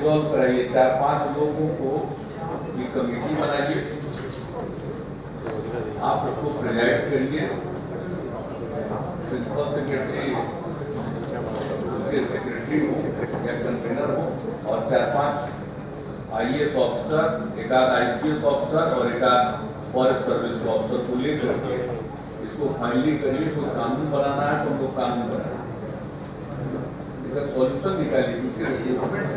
Resolve कराइए, 4-5 लोगों को ये कमेटी बनाइए, आप उसको प्रेजाइड करिए, प्रिंसिपल सेक्रेटरी उसके सेक्रेटरी हो या कन्वीनर हो, और 4-5 IAS ऑफिसर, एक आध IPS ऑफिसर और एक आध फॉरेस्ट सर्विस के ऑफिसर को लेकर के इसको फाइनली करिए। कोई कानून बनाना है तो उनको कानून बनाए, इसका सॉल्यूशन निकालिए, क्योंकि रिक्रूटमेंट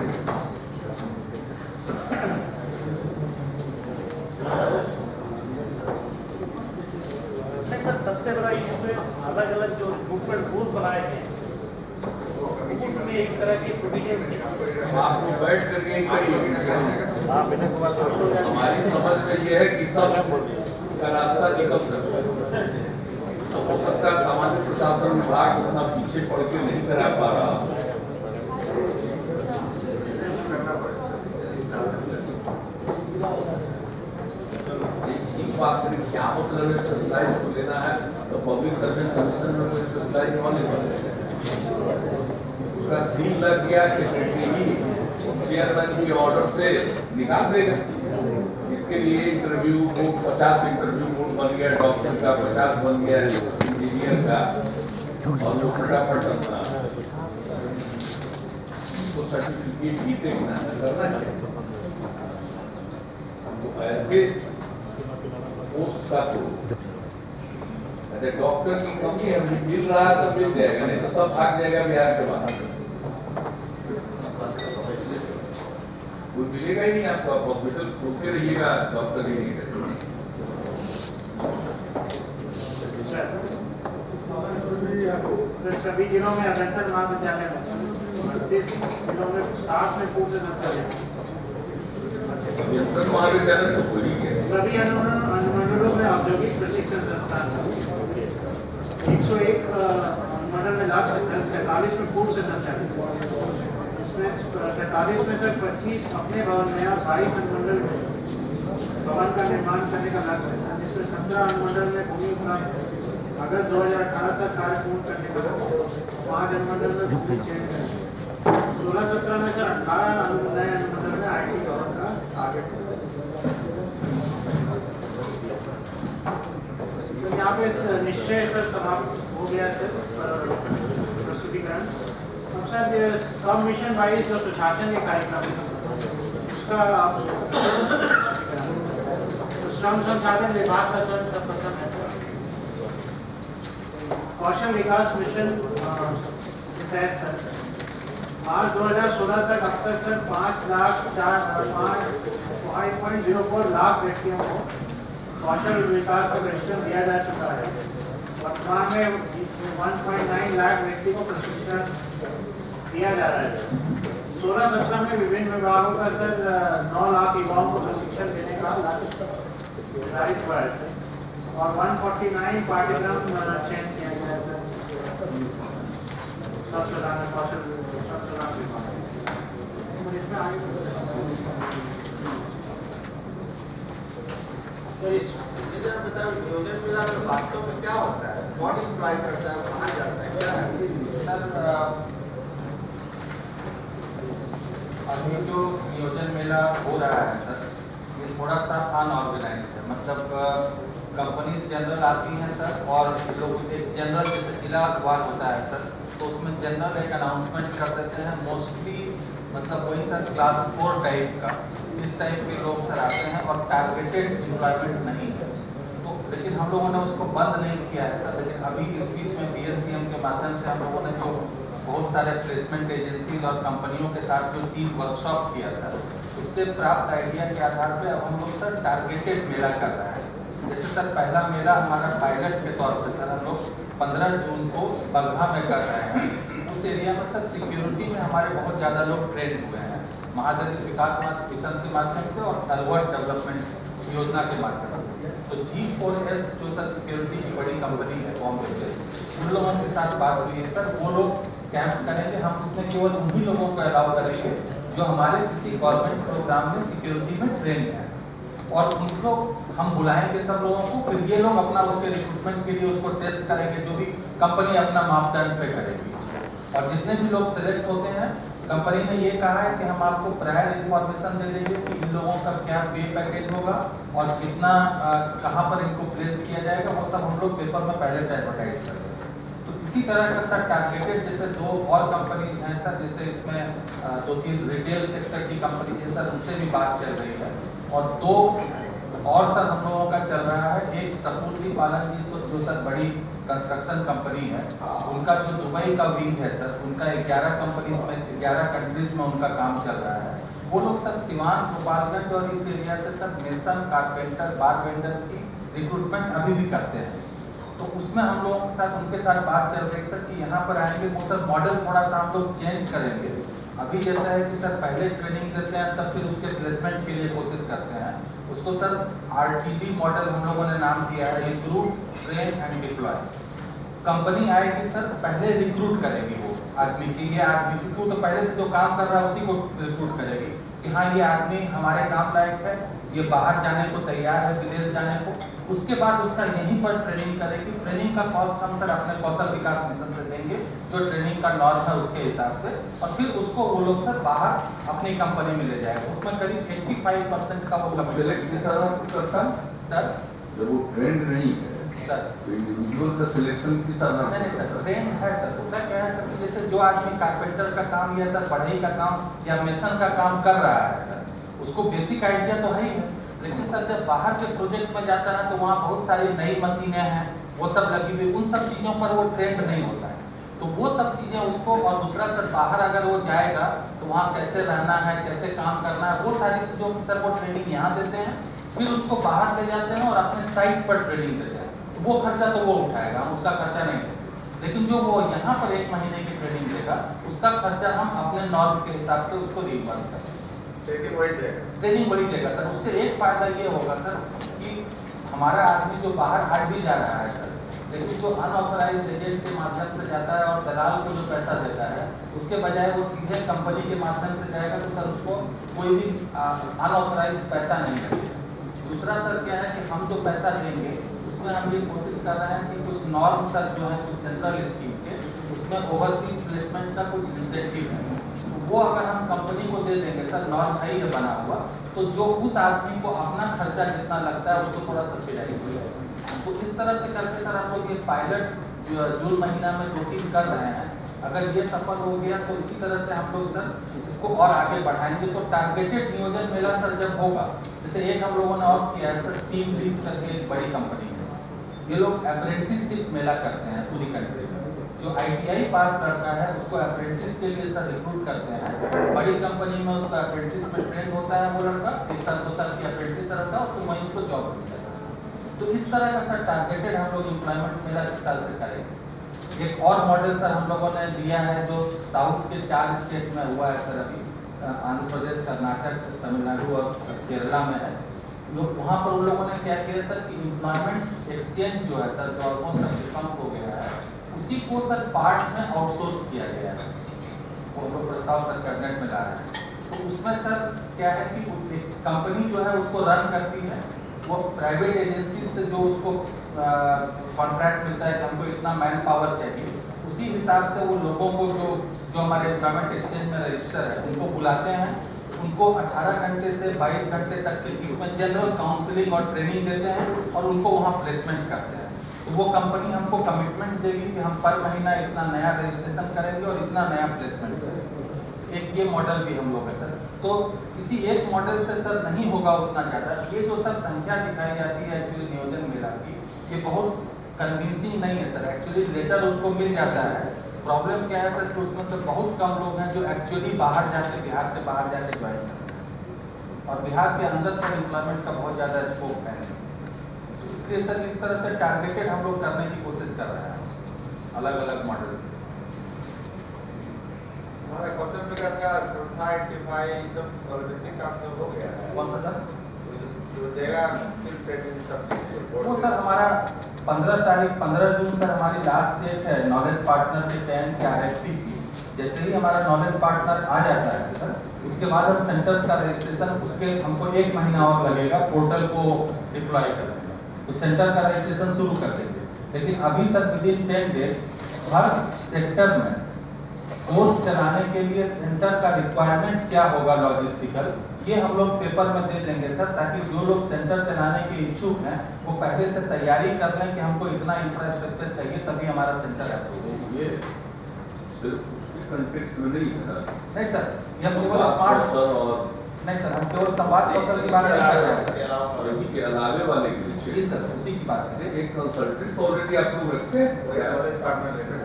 इसमें सर सबसे बड़ा इशू है अलग अलग जो रिक्रूटमेंट रूल्स बनाए गए हैं, उसमें एक तरह की प्रोविजंस नहीं। आपको बैठ करके हमारी समझ में ये है कि सब का रास्ता निकल सकता है, तो हो सकता है सामान्य प्रशासन विभाग उतना पीछे पड़ के नहीं करा पा रहा। बात करें क्या मतलब है, स्पेशलाइज को लेना है तो पब्लिक सर्विस कमीशन में कोई स्पेशलाइज होने वाले हैं, उसका सील लग गया, सेक्रेटरी ही चेयरमैन के ऑर्डर से निकाल देगा। इसके लिए इंटरव्यू बोर्ड 50 इंटरव्यू बोर्ड बन गया, डॉक्टर का 50 बन गया, इंजीनियर का, और जो फटाफट अपना तो सर्टिफिकेट ही देखना करना चाहिए। तो ऐसे पोस्ट का तो डॉक्टर की कमी है, मिल रहा है तो मिल जाएगा, नहीं तो सब भाग जाएगा बिहार के बाहर, कोई मिलेगा ही नहीं आपको। आप हॉस्पिटल खोलते रहिएगा, डॉक्टर ही नहीं रहेगा। सभी जिलों में अग्रतर महाविद्यालय में 38 जिलों में 60 में पूर्ण महाविद्यालय तो खोली गया, सभी अनुमंडलों में औद्योगिक प्रशिक्षण संस्थान 101 अनुमंडल में लाख 47 में पूर्व से संचालित, इसमें 47 में से 25 अपने भवन में और 22 अनुमंडल में भवन का निर्माण करने का लक्ष्य है, जिसमें 17 अनुमंडल में भूमि प्राप्त अगस्त 2018 तक कार्य पूर्ण करने का, 5 अनुमंडल में भूमि चयन है, 16-17 में से 18 नए अनुमंडल में IT भवन का टारगेट है। यहाँ पे निश्चय सर समाप्त हो गया सर प्रस्तुतिकरण। अब सर सब मिशन वाइज जो सुशासन के कार्यक्रम है उसका आप श्रम संसाधन विभाग का सर प्रथम है सर कौशल विकास मिशन तहत सर मार्च 2016 तक अब तक सर 5,04 लाख व्यक्तियों को कौशल विकास का प्रशिक्षण दिया जा चुका है। वर्तमान में 1.9 लाख व्यक्ति को प्रशिक्षण दिया जा रहा है। 16-17 में विभिन्न विभागों का सर 9 लाख युवाओं को प्रशिक्षण देने का लक्ष्य निर्धारित हुआ है सर, और 149 पाठ्यक्रम चयन किया गया है सर सब कौशल विभाग। इसमें आगे बताओ नियोजन मेला में वास्तव में क्या होता है, कौन इम्प्लाई करता है, कहाँ जाता है, क्या है? सर अभी जो नियोजन मेला हो रहा है सर, ये थोड़ा सा अनऑर्गेनाइज है, मतलब कंपनी जनरल आती हैं सर, और लोग एक जनरल जैसे जिला अखबार होता है सर, तो उसमें जनरल एक अनाउंसमेंट कर देते हैं, मोस्टली मतलब वही सर क्लास 4 टाइप का, इस टाइप के लोग सर आते हैं, और टारगेटेड एम्प्लॉयमेंट नहीं है। तो लेकिन हम लोगों ने उसको बंद नहीं किया है सर, लेकिन अभी इस बीच में BSDM के माध्यम से हम लोगों ने जो बहुत सारे प्लेसमेंट एजेंसीज और कंपनियों के साथ जो 3 वर्कशॉप किया था, उससे प्राप्त आइडिया के आधार पर अब हम लोग सर टारगेटेड मेला कर रहे हैं। जैसे सर पहला मेला हमारा पायलट के तौर पर सर हम लोग 15 जून को बगहा में कर रहे हैं। उस एरिया में सर सिक्योरिटी में हमारे बहुत ज़्यादा लोग ट्रेन हुए हैं, महादलित विकास मिशन के माध्यम से और अलवर्ड डेवलपमेंट योजना के माध्यम से। तो G4S जो सर सिक्योरिटी की बड़ी कंपनी है बॉम्बे से, उन लोगों के साथ बात हुई है सर, वो लोग कैंप करेंगे, हम उसमें केवल उन्हीं लोगों को अलाउ करेंगे जो हमारे किसी गवर्नमेंट प्रोग्राम में सिक्योरिटी में ट्रेन है, और उनको हम बुलाएंगे सब लोगों को, फिर ये लोग अपना उसके रिक्रूटमेंट के लिए उसको टेस्ट करेंगे, जो भी कंपनी अपना मापदंड पे करेगी, और जितने भी लोग सेलेक्ट होते हैं कंपनी ने ये कहा है कि हम आपको प्रायर इन्फॉर्मेशन दे देंगे कि इन लोगों का क्या पे पैकेज होगा और कितना कहाँ पर इनको प्लेस किया जाएगा, वो सब हम लोग पेपर में पहले से एडवर्टाइज कर देंगे। तो इसी तरह का सर टारगेटेड जैसे 2 और कंपनीज हैं सर, जैसे इसमें 2-3 रिटेल सेक्टर की कंपनी है सर, उनसे भी बात चल रही है। और 2 और सर हम लोगों का चल रहा है, एक सपूर्ति पालन जी जो सर बड़ी कंस्ट्रक्शन कंपनी है, उनका जो दुबई का विंग है सर, उनका 11 कंपनीज में 11 कंट्रीज में उनका काम चल रहा है। वो लोग सर सिवान, गोपालगंज और इस एरिया से सर मेसन, कारपेंटर, बारबेंडर की रिक्रूटमेंट अभी भी करते हैं। तो उसमें हम लोगों के साथ उनके साथ बात चल रही है सर कि यहाँ पर आएंगे, वो सर मॉडल थोड़ा सा हम लोग चेंज करेंगे। अभी जैसा है कि सर पहले ट्रेनिंग देते हैं, तब फिर उसके प्लेसमेंट के लिए कोशिश करते हैं। उसको सर RTD मॉडल हम लोगों ने नाम दिया है, recruit, train and deploy. Company आएगी सर, पहले रिक्रूट करेगी वो आदमी की, ये आदमी क्यों, तो पहले से जो काम कर रहा है उसी को रिक्रूट करेगी कि हाँ ये आदमी हमारे काम लायक है, ये बाहर जाने को तैयार है, विदेश जाने को। उसके बाद उसका यहीं पर ट्रेनिंग करेगी। ट्रेनिंग का कॉस्ट हम सर अपने कौशल विकास मिशन से देंगे, जो ट्रेनिंग का नॉर्म है उसके हिसाब से, और फिर उसको वो लोग सर बाहर अपनी कंपनी में ले जाएगा। उसमें करीब 85% का वो सिलेक्ट किस आधार पर करता है सर, जब वो ट्रेंड नहीं है सर तो इंडिविजुअल का सिलेक्शन किस आधार पर नहीं सर, ट्रेन है सर। होता क्या है सर, जैसे जो आदमी कारपेंटर का काम या सर बढ़ई का काम या मेसन का काम कर रहा है सर, उसको बेसिक आइडिया तो है ही है, लेकिन सर जब बाहर के प्रोजेक्ट में जाता है तो वहाँ बहुत सारी नई मशीनें हैं, वो सब लगी हुई, उन सब चीज़ों पर वो ट्रेंड नहीं होता है। तो वो सब चीज़ें उसको, और दूसरा सर बाहर अगर वो जाएगा तो वहाँ कैसे रहना है, कैसे काम करना है, वो सारी चीज़ों की सर वो ट्रेनिंग यहाँ देते हैं, फिर उसको बाहर ले जाते हैं और अपने साइट पर ट्रेनिंग देते हैं। तो वो खर्चा तो वो उठाएगा, हम उसका खर्चा नहीं देते, लेकिन जो वो यहाँ पर 1 महीने की ट्रेनिंग देगा उसका खर्चा हम अपने नॉर्म के हिसाब से उसको रिइंबर्स करेंगे। ट्रेनिंग वही देगा, ट्रेनिंग वही देगा सर। उससे एक फायदा ये होगा सर कि हमारा आदमी जो बाहर आज भी जा रहा है सर, लेकिन जो अनऑथराइज्ड एजेंट के माध्यम से जाता है और दलाल को जो पैसा देता है, उसके बजाय वो सीधे कंपनी के माध्यम से जाएगा, तो सर उसको कोई भी अनऑथराइज्ड पैसा नहीं लगेगा। दूसरा सर क्या है कि हम जो पैसा देंगे उसमें हम ये कोशिश कर रहे हैं कि कुछ नॉर्म सर जो है कुछ सेंट्रल स्कीम के, उसमें ओवरसीज प्लेसमेंट का कुछ इंसेंटिव है, वो अगर हम कंपनी को दे देंगे सर, नॉर्म है ही बना हुआ, तो जो उस आदमी को अपना खर्चा जितना लगता है उसको थोड़ा सब्सिडाइज हो जाएगा। तो इस तरह से करके सर हम लोग ये पायलट जून महीना में 2-3 कर रहे हैं। अगर ये सफल हो गया तो इसी तरह से हम लोग सर इसको और आगे बढ़ाएंगे। तो टारगेटेड नियोजन मेला सर जब होगा, जैसे एक हम लोगों ने और किया है सर, टीम लीज करके एक बड़ी कंपनी है, ये लोग अप्रेंटिसशिप मेला करते हैं पूरी कंट्री में। जो ITI पास लड़का है उसको अप्रेंटिस के लिए सर रिक्रूट करते हैं। बड़ी कंपनी में उसका अप्रेंटिस में ट्रेन होता है वो लड़का, 1 साल 2 साल की अप्रेंटिस रहता है, तो वहीं उसको जॉब मिलता है। तो इस तरह का सर टारगेटेड हम लोग एम्प्लॉयमेंट मेला इस साल से करेंगे। एक और मॉडल सर हम लोगों ने दिया है जो साउथ के 4 स्टेट में हुआ है सर, अभी आंध्र प्रदेश, कर्नाटक, तमिलनाडु और केरला में है। लोग वहाँ पर उन लोगों ने क्या किया सर कि एम्प्लॉयमेंट एक्सचेंज जो है सर, जो ऑलमोस्ट डिफॉर्म हो गया है, उसी को सर पार्ट में आउटसोर्स किया गया है। वो लोग प्रस्ताव सर कैबिनेट में ला रहे हैं। तो उसमें सर क्या है कि कंपनी जो है उसको रन करती है, वो प्राइवेट एजेंसी से जो उसको कॉन्ट्रैक्ट मिलता है कि हमको इतना मैन पावर चाहिए, उसी हिसाब से वो लोगों को जो हमारे एम्प्लॉयमेंट एक्सचेंज में रजिस्टर है उनको बुलाते हैं, उनको 18 घंटे से 22 घंटे तक के बीच में जनरल काउंसलिंग और ट्रेनिंग देते हैं और उनको वहाँ प्लेसमेंट करते हैं। तो वो कंपनी हमको कमिटमेंट देगी कि हम पर महीना इतना नया रजिस्ट्रेशन करेंगे और इतना नया प्लेसमेंट करेंगे। एक ये मॉडल भी हम लोग है सर। तो किसी एक मॉडल से सर नहीं होगा उतना ज़्यादा। ये जो सर संख्या दिखाई जाती है एक्चुअली नियोजन मेला की, ये बहुत कन्विंसिंग नहीं है सर। एक्चुअली लेटर उसको मिल जाता है, प्रॉब्लम क्या है सर कि उसमें से बहुत कम लोग हैं जो एक्चुअली बाहर जाके, बिहार के बाहर जाके ज्वाइन करते हैं, और बिहार के अंदर सर एम्प्लॉयमेंट का बहुत ज़्यादा स्कोप है। तो इसलिए सर इस तरह से टारगेटेड हम लोग करने की कोशिश कर रहे हैं अलग अलग मॉडल से। हमारा कौशल विकास का संस्था आइडेंटिफाई सब और बेसिक काम सब हो गया है। कौन सा सर? जो देगा स्किल ट्रेनिंग सब वो सर हमारा 15 जून सर हमारी लास्ट डेट है नॉलेज पार्टनर के चयन के RFP की। जैसे ही हमारा नॉलेज पार्टनर आ जाता है सर, उसके बाद हम सेंटर्स का रजिस्ट्रेशन, उसके हमको 1 महीना और लगेगा पोर्टल को डिप्लॉय करने में, तो सेंटर का रजिस्ट्रेशन शुरू कर देंगे। लेकिन अभी सर विदिन 10 डेज हर सेक्टर में कोर्स चलाने के लिए सेंटर का रिक्वायरमेंट क्या होगा लॉजिस्टिकल, ये हम लोग पेपर में दे देंगे सर, ताकि जो लोग सेंटर चलाने के इच्छुक हैं वो पहले से तैयारी कर लें कि हमको इतना इंफ्रास्ट्रक्चर चाहिए तभी हमारा सेंटर अप्रूव होगा। ये सिर्फ उसके कंटेक्स्ट में नहीं है। नहीं सर, ये हम केवल स्मार्ट सर और नहीं सर, हम केवल संवाद कौशल की बात नहीं कर रहे हैं सर। और इसके अलावे वाले के जी लिए सर, उसी की बात करें। एक कंसल्टेंट ऑलरेडी अप्रूव रखते हैं।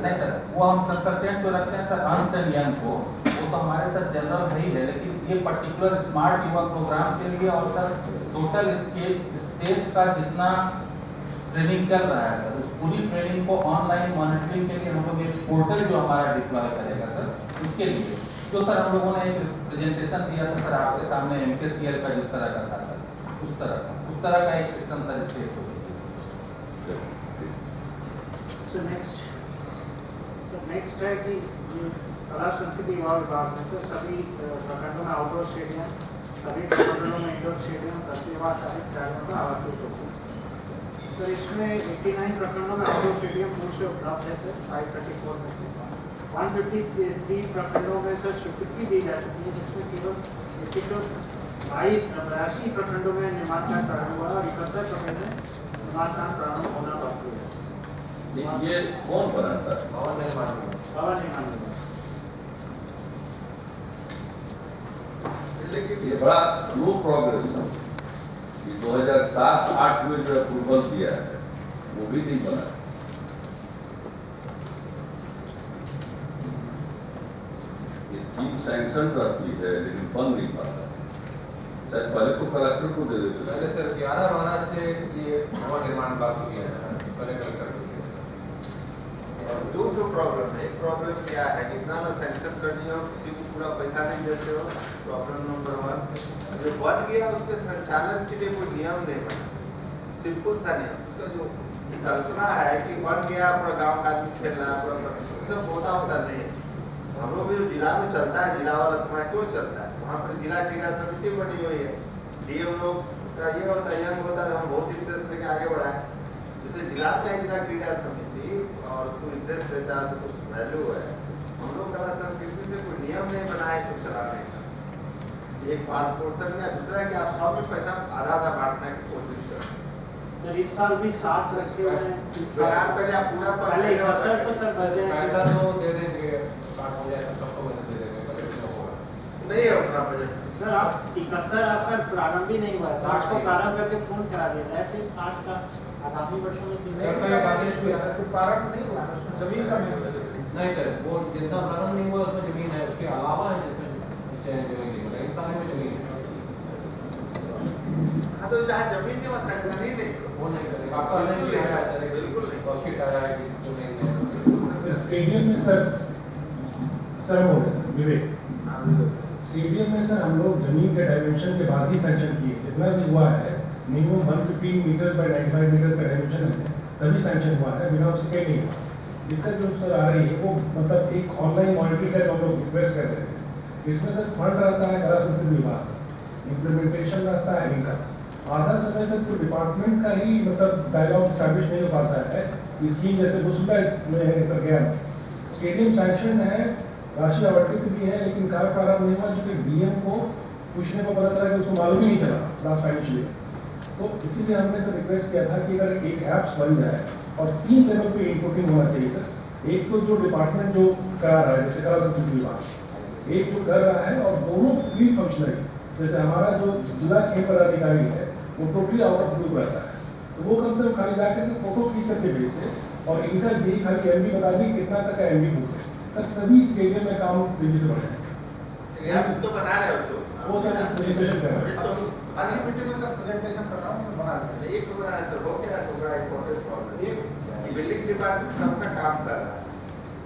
नहीं सर, वो हम कंसल्टेंट तो रखते हैं सर अर्नस्ट एंड यंग को, वो तो हमारे सर जनरल है ही है, लेकिन ये पर्टिकुलर स्मार्ट युवा प्रोग्राम के लिए और सर टोटल स्टेट का जितना ट्रेनिंग चल रहा है सर, उस पूरी ट्रेनिंग को ऑनलाइन मॉनिटरिंग के लिए हम लोग एक पोर्टल जो हमारा डिप्लॉय करेगा सर, उसके लिए तो सर हम लोगों ने एक प्रेजेंटेशन दिया था सर आपके सामने MKCL का जिस तरह का था सर, उस तरह का एक सिस्टम सर स्टेट को। So next है कि कला संस्कृति विभाग में तो सभी प्रखंडों में आउटडोर स्टेडियम, सभी प्रखंडों में इंडोर स्टेडियम, दस्तेवार सहित कार्यों का आवासीय होगा। तो इसमें 89 प्रखंडों में आउटडोर स्टेडियम पूर्व से उपलब्ध है सर, 534 में से 153 प्रखंडों में सर स्वीकृति दी जा चुकी है, जिसमें केवल 82 प्रखंडों में निर्माण कार्य प्रारंभ हुआ और 71 प्रखंड में निर्माण कार्य प्रारंभ होना बाकी है। ये कौन बनाता है? भवन निर्माण ये बड़ा स्लो प्रोग्रेस था। ये 2007-8 में जो अप्रूवल दिया है वो भी नहीं बना। स्कीम सैंक्शन रहती है लेकिन बन नहीं पाता। शायद पहले तो कलेक्टर को दे देते। पहले सर 11-12 से ये भवन निर्माण बाकी किया है, पहले कलेक्टर को दिया। जो प्रॉब्लम है, एक प्रॉब्लम क्या है कि इतना ना सैंक्शन कर दिया हो, किसी को पूरा पैसा नहीं देते हो। प्रॉब्लम नंबर 1 जो बन गया उसके संचालन के लिए कोई नियम नहीं बना, सिंपल सा नियम। तो जो कल्पना है कि बन गया पूरा गाँव का आदमी खेल रहा है, सब होता नहीं है। हम लोग जो जिला में चलता है, जिला वाला तुम्हारा क्यों चलता है, वहाँ पर जिला क्रीड़ा समिति बनी हुई है। DM लोग का ये होता है, यंग होता है, हम बहुत इंटरेस्ट लेके आगे बढ़ाए। जैसे जिला में है जिला क्रीड़ा समिति और उसको इंटरेस्ट देता है तो कुछ वैल्यू है। हम लोग कला संस्कृति से कोई नियम नहीं बनाए इसको चलाने का। एक पार्ट पोर्सन का, दूसरा है कि आप सब में पैसा आधा बांटने की कोशिश करें। सर इस साल भी 60 रखे हुए हैं। सरकार पहले आप पूरा पहले 71 तो सर बचे पहला तो दे देंगे, काट हो जाएगा सबको वजह से देंगे, बजट में होगा। नहीं है उतना बजट। सर आप 71 आपका प्रारंभ ही नहीं हुआ है, 60 को प्रारंभ करके पूर्ण करा दिया जाए, फिर 60 का आगामी वर्षों में सरकार का आदेश भी है तो प्रारंभ नहीं हुआ, जमीन का नहीं सर, वो जितना प्रारंभ नहीं हुआ उसमें जमीन है, उसके अलावा है जिसमें जमीन नहीं मिला, इन सालों में जमीन है। हाँ तो जहाँ जमीन के वहाँ सैंक्शन ही नहीं, वो नहीं करेगा, आपका नहीं किया है सर, बिल्कुल नहीं। प्रॉफिट आ रहा है कि जो नहीं है। स्टेडियम में सर हो गए सर विवेक, स्टेडियम में सर हम लोग जमीन के डायमेंशन के बाद ही सैंक्शन किए। जितना भी हुआ है मिनिमम 115 मीटर्स बाय 95 मीटर्स का डायमेंशन है, तभी सैंक्शन हुआ है, बिना उसके कहीं नहीं हुआ। दिक्कत जो सर आ रही है वो मतलब एक ऑनलाइन मॉनिटरिंग का हम लोग रिक्वेस्ट कर रहे थे। इसमें सर फंड रहता है कला संस्कृति विभाग, इम्प्लीमेंटेशन रहता है इनका। आधा समय सर तो डिपार्टमेंट का ही मतलब डायलॉग स्टैब्लिश नहीं हो पाता है। स्कीम जैसे गुस्सा इसमें सर गया, स्टेडियम सैंक्शन है, राशि आवंटित भी है, लेकिन कार्य प्रारंभ नहीं हुआ क्योंकि DM को पूछने को पता चला कि उसको मालूम ही नहीं चला लास्ट फाइनेंशियल ईयर। तो इसीलिए हमने सर रिक्वेस्ट किया था कि अगर एक ऐप्स बन जाए और 3 लेवल पे इनपुटिंग होना चाहिए सर। एक तो जो डिपार्टमेंट जो करा रहा है जैसे कला संस्कृति विभाग, एक जो कर रहा है, और दोनों फील्ड फंक्शनरी जैसे हमारा जो जिला खेल पदाधिकारी है वो टोटली आउट ऑफ ग्रुप रहता है, तो वो कम से कम खाली जाकर के फोटो खींच करके भेजते और इनका यही खाली MB बता दी कितना तक का MB बुक है सर। सभी स्टेडियम में काम तेजी से बढ़े आप तो बना रहे हो तो वो सर प्रेजेंटेशन कर रहे हैं। अगली मीटिंग में सर प्रेजेंटेशन कर रहा हूँ, मैं बना देंगे। एक तो बना सर हो गया, तो बड़ा इम्पोर्टेंट प्रॉब्लम बिल्डिंग डिपार्टमेंट सबका काम कर रहा है,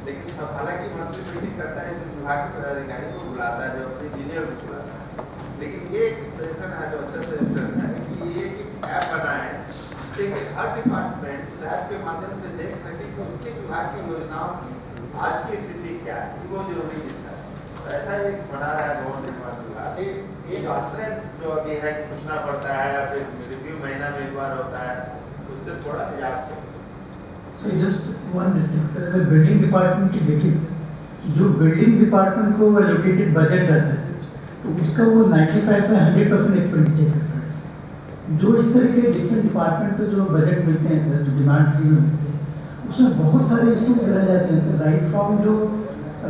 लेकिन सब हालांकि मंथली मीटिंग करता है जो विभाग के पदाधिकारी को बुलाता है, जो अपने इंजीनियर को बुलाता है, लेकिन ये एक सेशन है जो अच्छा सेशन है कि ये एक ऐप बना है जिससे कि हर डिपार्टमेंट उस ऐप के माध्यम से देख सके कि उसके विभाग की योजनाओं की आज की स्थिति क्या है, वो जरूरी दिखता है। तो ऐसा एक बना रहा है भवन निर्माण विभाग। ये जो आश्रय जो अभी है पूछना पड़ता है या फिर रिव्यू महीना में एक बार होता है, उससे थोड़ा निजात हो। So just one distinction, अगर बिल्डिंग डिपार्टमेंट की देखिए सर, जो बिल्डिंग डिपार्टमेंट को एलोकेटेड बजट रहता है तो उसका वो 95 से 100% एक्सपेंडिचर करता है। जो इस तरह के डिफरेंट डिपार्टमेंट को जो बजट मिलते हैं सर, जो डिमांड फ्री में मिलते हैं, उसमें बहुत सारे इशूज रह जाते हैं सर। राइट फ्रॉम जो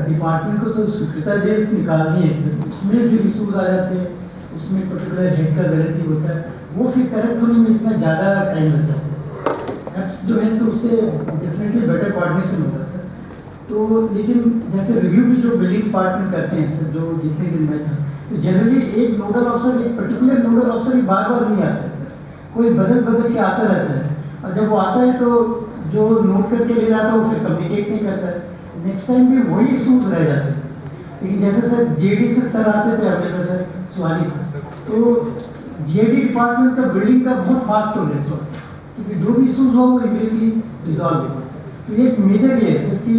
डिपार्टमेंट को जो स्वीकृतादेश निकालनी है सर, उसमें फिर इशूज आ जाते हैं, उसमें पर्टिकुलर हेड का गलती होता है, वो फिर करेक्ट होने में इतना ज़्यादा टाइम लग जाता है। एप्स जो है सर उससे डेफिनेटली बेटर कोऑर्डिनेशन होता है सर। तो लेकिन जैसे रिव्यू भी जो बिल्डिंग डिपार्टमेंट करते हैं सर, जो जितने दिन में था, तो जनरली एक नोडल अफसर, एक पर्टिकुलर नोडल अफसर ही बार बार नहीं आता है सर, कोई बदल बदल के आता रहता है। और जब वो आता है तो जो नोट करके ले जाता है वो फिर कम्युनिकेट नहीं करता है, नेक्स्ट टाइम भी वही इशूज रह जाते हैं। लेकिन जैसे सर जेडी से सर आते थे हमेशा सर, सुहानी सर, तो जेडी डिपार्टमेंट का बिल्डिंग का बहुत फास्ट प्रोग्रेस हुआ सर, क्योंकि जो भी इशूज हो वो इमीडिएटली रिजॉल्व होता है सर। तो एक मेजर ये है सर कि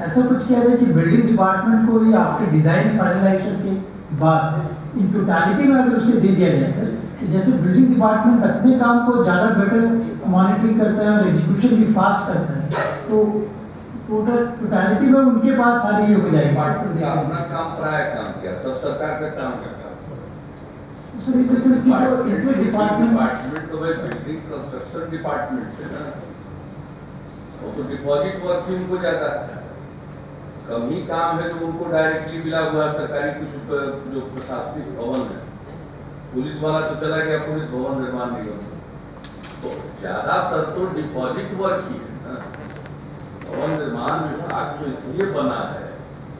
ऐसा कुछ किया जाए कि बिल्डिंग डिपार्टमेंट को या आफ्टर डिजाइन फाइनलाइजेशन के बाद इन टोटालिटी में अगर उसे दे दिया जाए सर, तो जैसे बिल्डिंग डिपार्टमेंट अपने काम को ज़्यादा बेटर मॉनिटरिंग करता है और एग्जीक्यूशन भी फास्ट करता है, तो टोटालिटी में उनके पास सारी ये हो जाएगी। डिपार्टमेंट का अपना काम पराया काम किया, सब सरकार का काम करता सर एक तरह से इंटर डिपार्टमेंट तो भाई बिल्डिंग कंस्ट्रक्शन डिपार्टमेंट है ना, वो तो डिपॉजिट वर्क ही उनको जाता है। कम ही काम है जो उनको डायरेक्टली मिला हुआ सरकारी कुछ जो प्रशासनिक भवन है, पुलिस वाला तो चला गया पुलिस भवन निर्माण निगम, तो ज्यादातर तो डिपॉजिट वर्क ही है ना। भवन निर्माण विभाग तो इसलिए बना है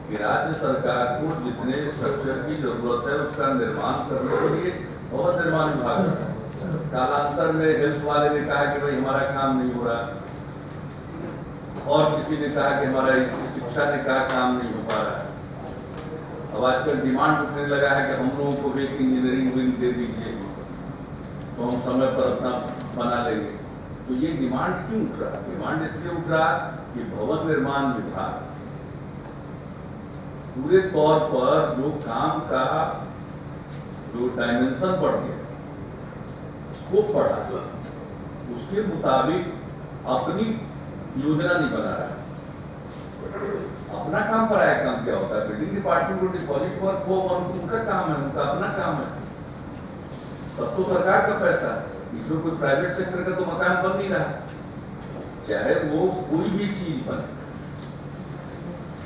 कि राज्य सरकार को जितने स्ट्रक्चर की जरूरत है उसका निर्माण करने के लिए भवन निर्माण विभाग। कालांतर में हेल्थ वाले ने कहा कि भाई हमारा काम नहीं हो रहा, और किसी ने कहा कि हमारा शिक्षा ने कहा काम नहीं हो पा रहा है। अब आजकल डिमांड उठने लगा है कि हम लोगों को भी एक इंजीनियरिंग विंग दे दीजिए तो हम समय पर अपना बना लेंगे। तो ये डिमांड क्यों उठ रहा है? डिमांड इसलिए उठ रहा कि भवन निर्माण विभाग पूरे तौर पर जो काम का जो डायमेंशन बढ़ गया, स्कोप बढ़ा, उसके मुताबिक अपनी योजना नहीं बना रहा है। अपना काम पराया काम क्या होता है? बिल्डिंग डिपार्टमेंट को डिपॉजिट वर्क हो, उनका काम है, उनका अपना काम है। सब तो सरकार का पैसा है, इसमें कोई प्राइवेट सेक्टर का तो मकान बन नहीं रहा, चाहे वो कोई भी चीज बने।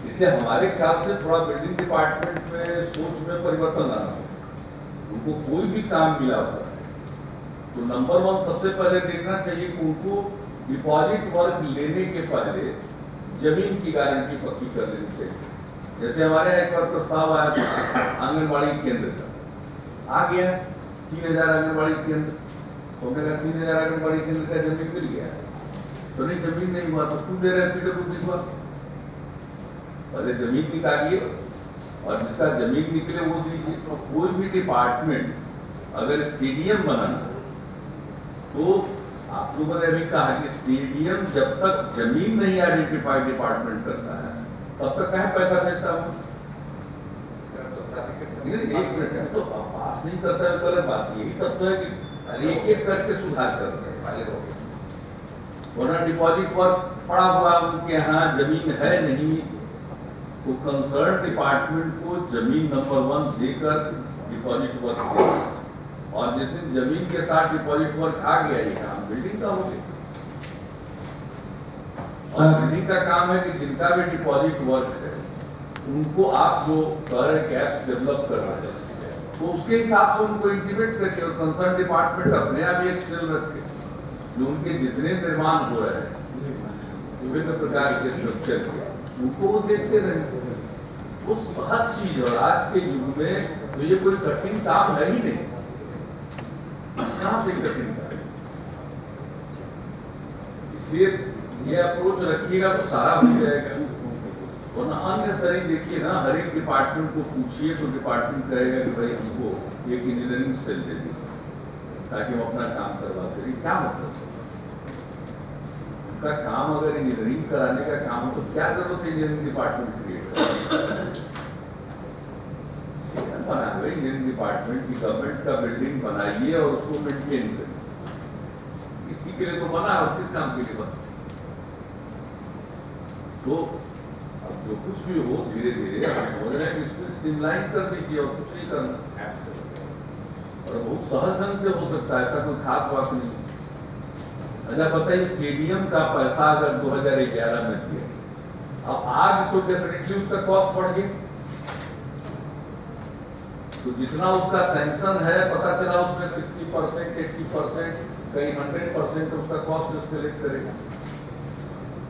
इसलिए हमारे ख्याल से थोड़ा बिल्डिंग डिपार्टमेंट में सोच में परिवर्तन लाना होगा। उनको कोई भी काम मिला होता है तो नंबर 1 सबसे पहले देखना चाहिए कि उनको डिपॉजिट वर्क लेने के पहले जमीन की गारंटी पक्की कर लेनी चाहिए। जैसे हमारे यहाँ एक बार प्रस्ताव आया था आंगनबाड़ी केंद्र का, आ गया 3000 आंगनबाड़ी केंद्र, तो हमने कहा 3000 आंगनबाड़ी केंद्र का जमीन मिल गया, तो नहीं जमीन नहीं हुआ तो क्यों दे रहे PWD को? पहले जमीन निकालिए और जिसका जमीन निकले वो दीजिए। तो कोई भी डिपार्टमेंट अगर स्टेडियम बनाना, तो आप लोगों ने अभी कहा कि स्टेडियम जब तक जमीन नहीं आइडेंटिफाई डिपार्टमेंट करता है तब तक कहाँ पैसा भेजता हूँ? एक मिनट तो पास नहीं करता है, गलत बात। यही सब तो है कि एक एक करके सुधार करते हैं। वरना डिपॉजिट वर्क पड़ा हुआ उनके यहाँ जमीन है नहीं, तो कंसर्न डिपार्टमेंट को जमीन नंबर 1 देकर डिपॉजिट वर्क दे, और जिस दिन जमीन के साथ डिपॉजिट वर्क आ गया ये काम बिल्डिंग का हो गया। और बिल्डिंग का काम है कि जिनका भी डिपॉजिट वर्क है उनको आप जो कर कैप्स डेवलप कर रहे हैं तो उसके हिसाब से उनको इंटीमेट करिए, और कंसर्न डिपार्टमेंट अपने आप एक सेल रखे जो उनके जितने निर्माण हो रहे हैं विभिन्न प्रकार के स्ट्रक्चर के, उनको वो देखते रहे। वो हर चीज, और आज के युग में तो ये कोई कठिन काम है ही नहीं, कहां से कठिन काम? इसलिए ये अप्रोच रखिएगा तो सारा हो जाएगा। वरना अन्य सरी देखिए ना, हर एक डिपार्टमेंट को पूछिए तो डिपार्टमेंट कहेगा कि भाई हमको एक इंजीनियरिंग सेल दे दीजिए ताकि हम अपना काम करवा सकें। क्या मतलब? उनका काम अगर इंजीनियरिंग कराने का काम हो तो क्या जरूरत है इंजीनियरिंग डिपार्टमेंट क्रिएट करने? बना हुआ इंजीनियरिंग डिपार्टमेंट की, गवर्नमेंट का बिल्डिंग बनाइए और उसको मेंटेन करिए, इसी के लिए तो बना और किस काम के लिए बना? तो अब जो कुछ भी हो धीरे धीरे हम बोल रहे हैं कि इसको स्ट्रीमलाइन करने की और कुछ नहीं करना और बहुत सहज ढंग से हो सकता है, ऐसा कोई खास बात नहीं। अच्छा बताइए, स्टेडियम का पैसा अगर 2011 में दिया, अब आज तो डेफिनेटली उसका कॉस्ट बढ़ गया, तो जितना उसका सैंक्शन है पता चला उसमें 60%, 80%, कहीं 100% उसका कॉस्ट एस्केलेट करेगा।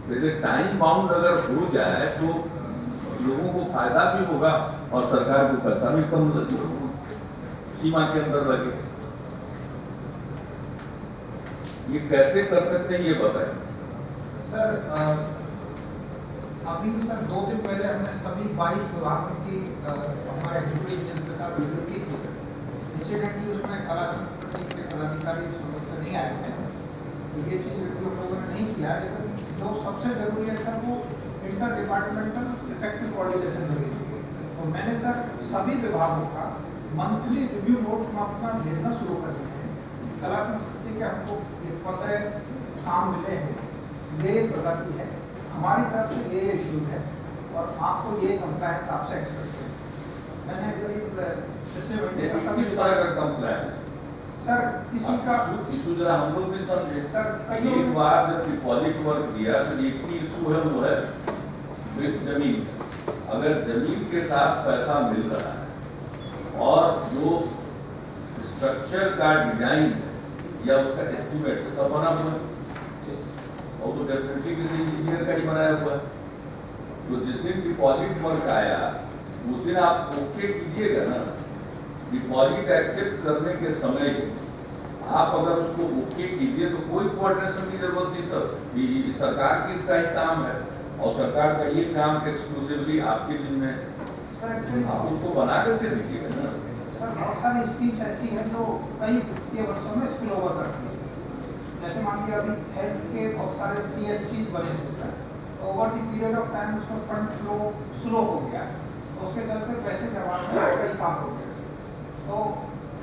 जैसे टाइम बाउंड अगर हो जाए तो लोगों को फायदा भी होगा और सरकार को पैसा भी कम सीमा के अंदर लगे। ये कैसे कर सकते हैं ये बताएं। सर अभी सर 2 दिन पहले हमने सभी 22 विभागों की हमारे एजुकेशन के साथ वीडियो की थी। इंसिडेंटली उसमें कला संस्कृति के पदाधिकारी समझते नहीं आए थे, ये चीज़ वीडियो प्रोग्राम नहीं किया, लेकिन जो सबसे जरूरी है सर वो इंटर डिपार्टमेंटल इफेक्टिव कोऑर्डिनेशन जरूरी है। तो मैंने सर सभी विभागों का मंथली रिव्यू नोट हम अपना भेजना शुरू कर दिए हैं। कला संस्कृति के हमको 15 काम मिले हैं, ये प्रगति है, हमारी तरफ से ये इशू है और आपको ये कंप्लायंस आपसे एक्सपेक्ट है। मैंने करीब किस तरह का कंप्लायंस सर किसी का इशू जरा हम लोग भी समझे। सर एक बार जब डिपॉजिट वर्क दिया तो एक ही इशू है, वो है जमीन। अगर जमीन के साथ पैसा मिल रहा है और जो स्ट्रक्चर का डिजाइन या उसका एस्टिमेट सब बना हुआ है, और तो डेफिनेटली किसी इंजीनियर का ही बनाया हुआ है, तो जिस दिन डिपॉजिट वर्क आया उस दिन आप ओके कीजिएगा ना। डिपॉजिट एक्सेप्ट करने के समय आप अगर उसको ओके कीजिए तो कोई कोऑर्डिनेशन की जरूरत नहीं, तो सरकार की का ही काम है और सरकार का ये काम एक्सक्लूसिवली आपके जिम्मे है, आप उसको बना करके देखिएगा ना। सर बहुत सारी स्कीम्स ऐसी हैं जो कई वित्तीय वर्षों में स्पिल ओवर करती है। जैसे मान लीजिए अभी हेल्थ के बहुत सारे CHCs बने थे sir, over the period of time उसमें फंड फ्लो स्लो हो गया, तो उसके चलते पैसे जमा में कई काम हो गए। तो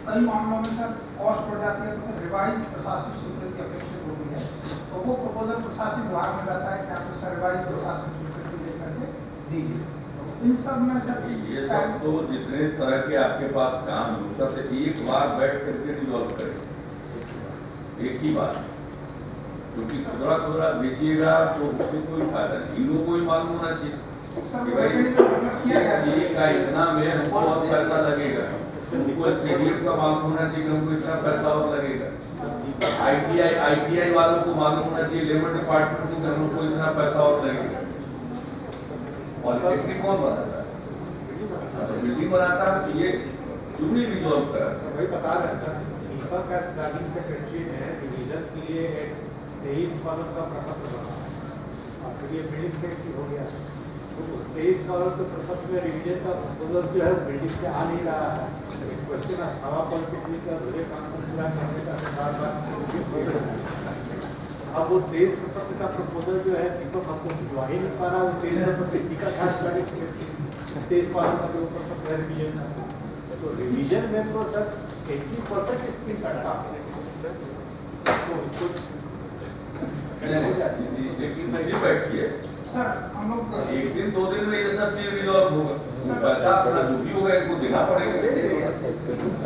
कई मामलों में सर कॉस्ट बढ़ जाती है, तो फिर रिवाइज प्रशासनिक सूत्र की अपेक्षित होती है, तो वो प्रपोजल प्रशासनिक विभाग में जाता है कि आप इसका रिवाइज प्रशासनिक सूत्र की लेकर के दीजिए। इन सब में सर ये सब तो जितने तरह के आपके पास काम है उसका तो एक बार बैठ करके रिजॉल्व करें, एक ही बार, क्योंकि खुदरा बेचिएगा तो उससे कोई फायदा नहीं। इन लोगों को ही मालूम होना चाहिए कि भाई ये का इतना में हमको और पैसा लगेगा, उनको स्टेडियम का मालूम होना चाहिए कि हमको इतना पैसा और लगेगा, ITI वालों को मालूम होना चाहिए, लेबर डिपार्टमेंट को कि हमको इतना पैसा और लगेगा। पॉलिटेक्निक कौन बनाता है? बिल्डिंग बनाता है, तो ये क्यों नहीं रिजॉल्व करा? वही बता रहे हैं सर, इंफ्रा का प्लानिंग सेक्रेटरी ने रिवीजन के लिए 23 कॉलम का प्रपत्र बना, और फिर ये बिल्डिंग सेक्रेटरी हो गया, तो उस 23 कॉलम के प्रपत्र में रिवीजन का प्रपोजल जो है बिल्डिंग से आ नहीं रहा है। क्वेश्चन अस्थावा पॉलिटेक्निक का पूरे काम को पूरा करने का बार-बार अब वो 23 प्रपत्र का प्रपोजल जो है तो हमको भिजवा ही नहीं पा रहा, वो 23 प्रपत्र इसी का खास प्लानिंग सेक्रेटरी 23 कॉलम का जो प्रपत्र है रिवीजन का, तो रिवीजन में तो सर 80% स्कीम्स हटा तो इसको बैठिए सर हम लोग एक दिन 2 दिन में ये सब चीज रिजॉल्व होगा, पैसा अपना जो भी होगा इनको देना पड़ेगा।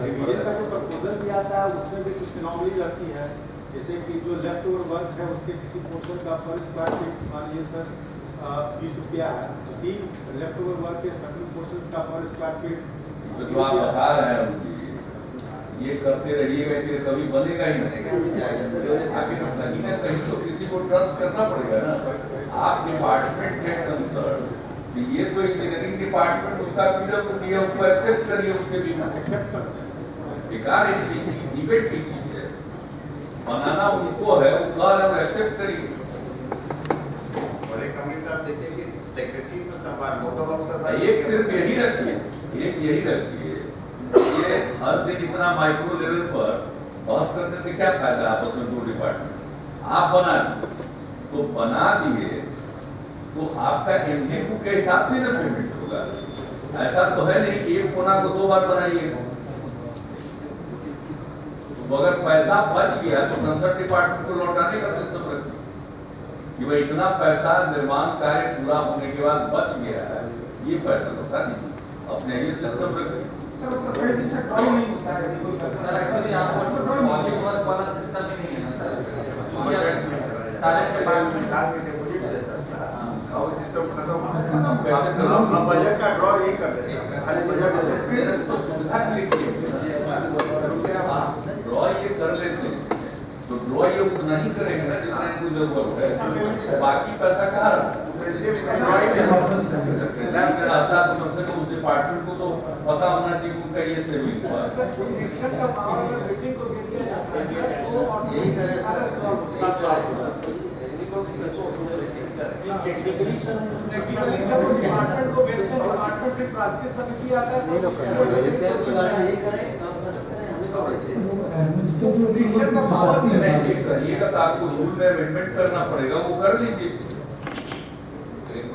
रिवीजन का जो प्रपोजल दिया था उसमें भी कुछ नॉर्मली लगती है, जैसे कि जो लेफ्ट ओवर वर्क है उसके किसी पोर्शन का पर स्क्वायर फीट मान लीजिए सर 20 रुपया है, उसी लेफ्ट ओवर वर्क के सर्टेन पोर्शंस का पर स्क्वायर फीट जो आप बता रहे हैं ये करते रहिएगा कि कभी बनेगा ही नहीं, आगे कहीं ना कहीं तो किसी को ट्रस्ट करना पड़ेगा ना। आप डिपार्टमेंट है कंसर्न, ये तो इंजीनियरिंग डिपार्टमेंट उसका पीडब्ल्यूडी है, उसको एक्सेप्ट करिए, उसके बिना एक्सेप्ट कर बेकार है, डिबेट की चीज है, बनाना उनको है, वो कह रहे हैं एक्सेप्ट करिए। बड़े कमिट आप देखिए कि सेक्रेटरी से संवाद नोडल अफसर एक सिर्फ यही रखिए, एक यही रखिए, ये हर दिन इतना माइक्रो लेवल पर बहस करने से क्या फायदा आपस में 2 डिपार्टमेंट। आप बना तो बना दिए तो आपका MDQ के हिसाब से ना पेमेंट होगा, ऐसा तो है नहीं कि एक कोना को 2 बार बनाइएगा। तो अगर पैसा बच गया तो कंसर्न डिपार्टमेंट को लौटाने का सिस्टम रखिए। कि भाई इतना पैसा निर्माण कार्य पूरा होने के बाद बच गया है, ये पैसा लौटा दीजिए, अपने ये सिस्टम रखिए। सर मतलब कई दिन से ड्रॉ नहीं होता है कोई पैसा। सर एक्चुअली आपको वॉल्यूम वर्क वाला सिस्टम ही नहीं है ना सर, सारे डिपार्टमेंट और सिस्टम खत्म हो गया। कैसे अब बजट का ड्रॉ यही कर देते हैं, खाली बजट तो सुविधा के लिए ड्रॉ ये कर लेते हैं, तो ड्रॉ ये उतना ही करेंगे ना जितना इनको जरूरत है, बाकी पैसा कहाँ रखा? आता तो कम से कम उस डिपार्टमेंट को तो पता होना चाहिए उनका ये सेविंग हुआ। यही करे सर, टेक्निकली सर वो डिपार्टमेंट को भेजते हैं, डिपार्टमेंट फिर प्रांतीय समिति आता है। यही करें, काम खत्म करें, हमें तो करिएगा तो आपको रूल में अमेंडमेंट करना पड़ेगा, वो कर लीजिए।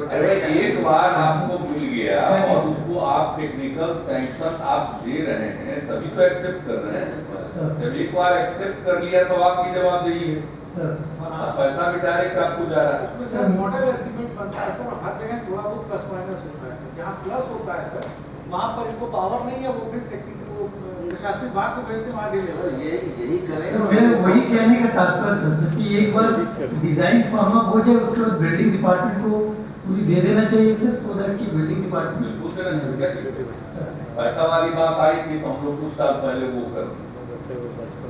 अरे एक बार आपको मिल गया और उसको आप टेक्निकल सैंक्शन आप दे रहे हैं तभी तो एक्सेप्ट कर रहे हैं। जब एक बार एक्सेप्ट कर लिया तो आपकी जवाबदेही है। पैसा भी डायरेक्ट आपको जा रहा है। उसमें सर मॉडल एस्टिमेट बनता है सर, हर जगह थोड़ा बहुत प्लस माइनस होता है, जहाँ प्लस होता है सर वहाँ पर इनको पावर नहीं है, वो फिर टेक्निकल प्रशासनिक विभाग को भेजते वहाँ डिले हो जाता है। यही करें। सर मेरा वही कहने का तात्पर्य था सर कि एक बार डिजाइन फॉर्म अप हो जाए उसके बाद बिल्डिंग डिपार्टमेंट को पूरी दे देना चाहिए सर, सो दैट की बिल्डिंग डिपार्टमेंट। बिल्कुल देना चाहिए। कैसे पैसा वाली बात आई थी तो हम लोग कुछ साल पहले वो कर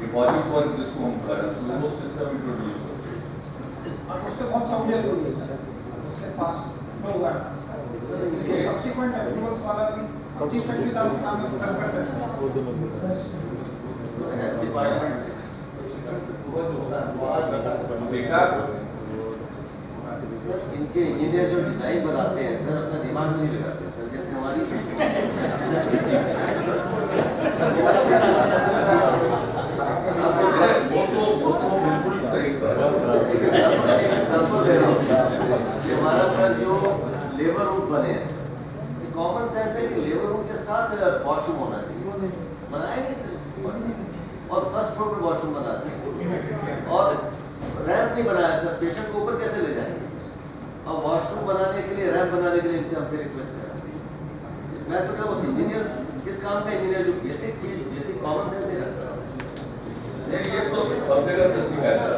डिपॉजिट वर्क जिसको हम कर रहे हैं वो सिस्टम इंट्रोड्यूस कर। और उससे बहुत सहूलियत हुई है सर, उससे पास हो गया सर। ये सब्सिक्वेंट अप्रूवल्स वाला भी चीफ सेक्रेटरी साहब के सामने तो कर करते हैं। डिपार्टमेंट देखा सर, इनके इंजीनियर जो डिजाइन बनाते हैं सर अपना दिमाग नहीं लगाते हैं सर, जैसे हमारी वो तो बिल्कुल सही हमारा सर जो लेबर रूम बने हैं सर, कॉमन सेंस है कि लेबर रूम के साथ वॉशरूम होना चाहिए, बनाए नहीं सर, और फर्स्ट फ्लोर पर वॉशरूम बनाते हैं और रैंप नहीं बनाया सर, पेशेंट को ऊपर कैसे ले जाएंगे सर, और वॉशरूम बनाने के लिए रैंप बनाने के लिए इनसे हम फिर रिक्वेस्ट कर रहे हैं। मैं तो क्या इंजीनियर किस काम का इंजीनियर जो बेसिक चीज बेसिक कॉमन सेंस नहीं रखता है। नहीं ये तो सब जगह से शिकायत है।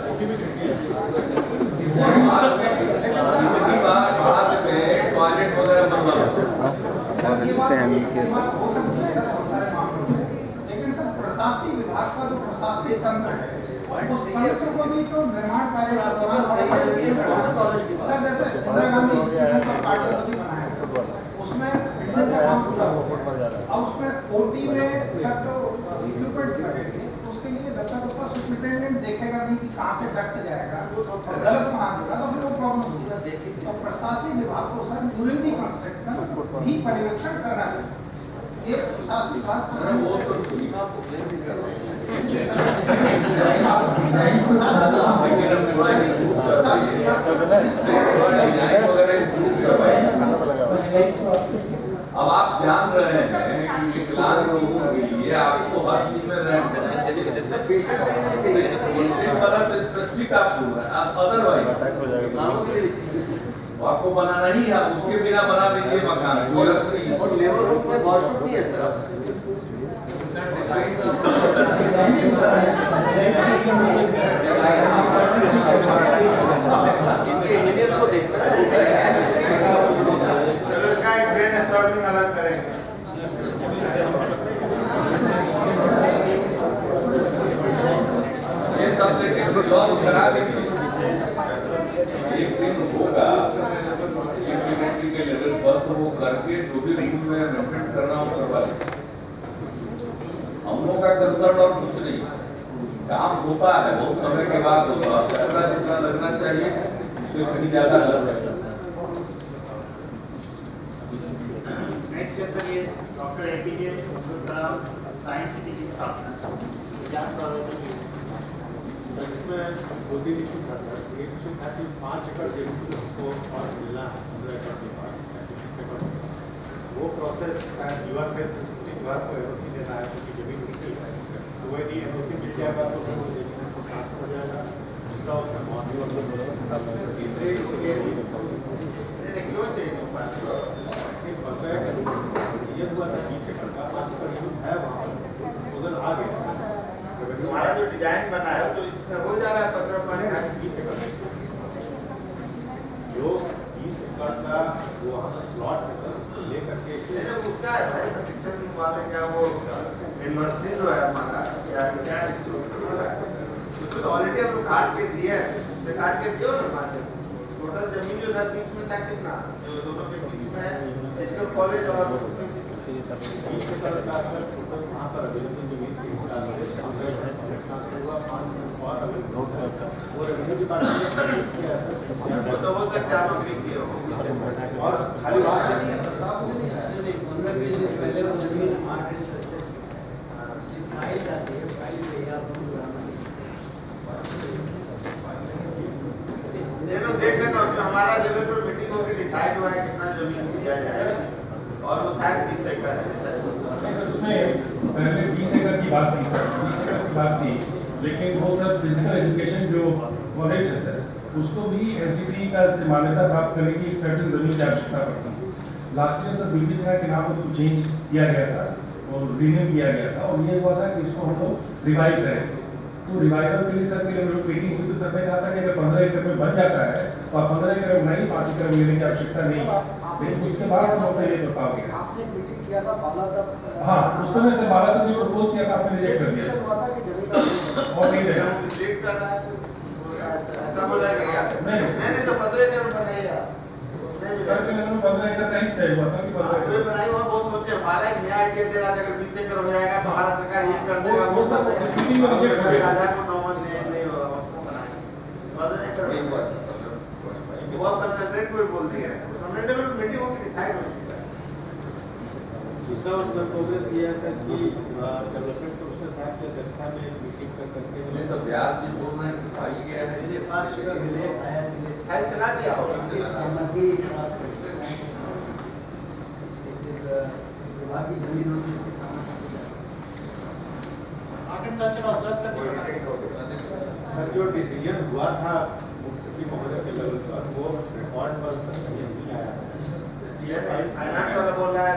टॉयलेट वगैरह बनवा लेकिन सर प्रशासनिक विभाग का जो प्रशासनिक तंत्र है उस तंत्र को भी तो निर्माण कार्य के दौरान सर जैसे Indira Gandhi institute of cardiology बनाया उसमें बिल्डिंग का काम पूरा हो गया। अब उसमें ओटी में सर जो इक्विपमेंट्स लगेंगे उसके लिए जब तक उसका सुपरिटेंडेंट देखेगा नहीं कि कहाँ से डक्ट जाएगा गलत बना देगा तो फिर वो प्रॉब्लम होगी। तो प्रशासनिक विभाग को सर ड्यूरिंग दी कंस्ट्रक्शन भी पर्यवेक्षण करना चाहिए। एक प्रशासनिक विभाग सर वो तो आपको क्लेम नहीं कर रहे हैं। अब आप जान रहे हैं कि विकलांग लोगों के लिए आपको हर चीज में रैंक पेशेंट से नहीं चाहिए सर, वाला तो स्पेसिफिक आपको अदरवाइज विकलांगों के लिए आपको बनाना ही है, उसके बिना बना दीजिए मकान कोई अर्थ नहीं है। और लेबर रूम में वॉशरूम नहीं है सर। इनके इंजीनियर्स को देखना है। चलो इसका एक ब्रेन स्टॉर्मिंग अलग करेंगे। ये सब लेके जॉब करा देंगे। एक दिन होगा सिक्योरिटी के लेवल पर तो वो करके जो भी रूल में अमेंडमेंट करना हो करवा देंगे। हम लोग का कंसर्न और कुछ नहीं, काम होता है बहुत समय के बाद होता है, पैसा जितना लगना चाहिए उससे कहीं ज्यादा लग जाता है। नेक्स्ट सर ये doctor APJ Abdul Kalam science city की स्थापना क्या स्वागत है। इसमें दो तीन इशू था सर। एक इशू था कि 5 एकड़ जमीन को और मिलना है 15 एकड़ के बाद 20 एकड़। वो प्रोसेस शायद युवा खेल संस्कृति विभाग को एनओसी देना है क्योंकि जमीन उसकी है। तो वही एनओसी मिल जाएगा तो फिर वो जमीन को साफ हो जाएगा, दूसरा उसका मॉडल तीसरे इसलिए क्यों चाहिए सीएम हुआ था 20 एकड़ का 5 एकड़ जो है वहाँ पर उधर आ गया हमारा जो डिजाइन बना है तो इसमें हो जा रहा है 15 20 एकड़ जो 20 एकड़ का वो वहाँ प्लॉट है सर उसको लेकर के उसका है भाई शिक्षण वाले का वो यूनिवर्सिटी जो है हमारा क्या उसको तो ऑलरेडी हम लोग काट के दिए हैं काट के दियो ना टोटल जमीन जो था बीच में था कितना जो दोनों के बीच में है फिजिकल कॉलेज और 20 एकड़ का सर टोटल वहाँ पर अवेलेबल जमीन के हिसाब से हुआ 5 और वो रेवेन्यू डिपार्टमेंट ने किया है सर तो हो सकता है हम अग्री किए हो और खाली बात है पहले वो जमीन फाइल जाती है फाइल देख लेना उसमें हमारा लेवल पर मीटिंग होकर डिसाइड हुआ है कितना जमीन दिया जाएगा और वो शायद 20 एकड़ है उसमें पहले 20 एकड़ की बात थी सर, 20 एकड़ की बात थी, लेकिन वो सर फिजिकल एजुकेशन जो कॉलेज है सर उसको भी एनसीटी का से मान्यता प्राप्त करने की एक सर्टेन जमीन की आवश्यकता पड़ती है। Last year sir building Singh के नाम उसको चेंज किया गया था और रीनेम किया गया था और ये हुआ था कि इसको हम लोग रिवाइव करें। तो रिवाइवल के लिए सर के लिए मीटिंग हुई तो सर ने कहा था कि अगर 15 एकड़ में बन जाता है तो आप 15 एकड़ में नहीं 5 एकड़ में लेने की आवश्यकता नहीं है, लेकिन उसके बाद सब अपने लिए प्रस्ताव किया। आपने मीटिंग किया था बाला तब हाँ उस समय से 12 से जो प्रपोज किया था आपने रिजेक्ट कर दिया और नहीं देगा डिलीट करना है ऐसा बोला गया नहीं तो 15 एकड़ बनाइए सर के लेवल में 15 एकड़ का ही तय हुआ था कि 15 कोई बनाई हुआ बहुत सोचे हमारा एक नया आइडिया दे रहा था अगर 20 एकड़ हो जाएगा तो हमारा सरकार ये कर देगा वो सब स्थिति में रिजेक्ट हो गया। राजा को नॉमन नहीं होगा उसको बनाएंगे 15 एकड़ वो आप कंसंट्रेट कोई बोल दिया हमने लेवल मीटिंग होकर डिसाइड हो चुका है। दूसरा उसमें प्रोग्रेस ये है सर कि डेवलपमेंट कमिश्नर साहब की अध्यक्षता में एक मीटिंग कर करके नहीं तो ब्याज जी बोल रहे हैं कि फाइल गया है ये 5 एकड़ मिले आया मिले फाइल चला दिया होगा सहमति विभाग की जमीन होती है सर जो डिसीजन हुआ था मुख्य महोदय के लेवल पर वो रिकॉर्ड पर सर नहीं आया इसलिए फाइनेंस वाला बोल रहा है